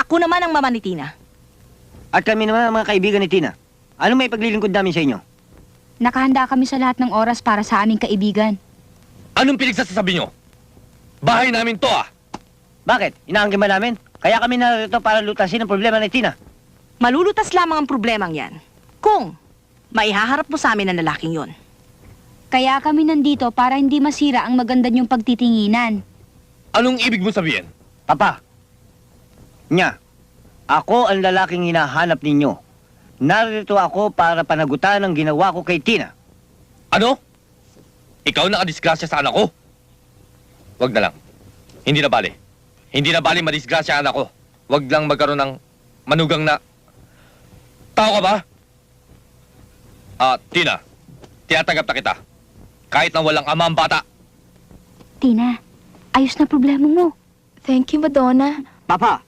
Ako naman ang mama ni Tina. At kami naman ang mga kaibigan ni Tina. Anong may paglilingkod namin sa inyo? Nakahanda kami sa lahat ng oras para sa aming kaibigan. Anong pinagsasabi nyo? Bahay namin to ah! Bakit? Inaangkin ba namin? Kaya kami narito para lutasin ang problema ni Tina. Malulutas lamang ang problemang yan kung maihaharap mo sa amin ang lalaking yon. Kaya kami nandito para hindi masira ang maganda niyong pagtitinginan. Anong ibig mo sabihin? Papa, ako ang lalaking hinahanap ninyo. Narito ako para panagutan ang ginawa ko kay Tina. Ano? Ikaw nakadisgrasya sa anak ko? Wag na lang. Hindi na bali. Hindi na bali madisgrasya ang anak ko. Wag lang magkaroon ng manugang na... Tao ka ba? Tina, tinatanggap na kita. Kahit na walang ama ang bata. Tina, ayos na problema mo. Thank you, Madonna. Papa,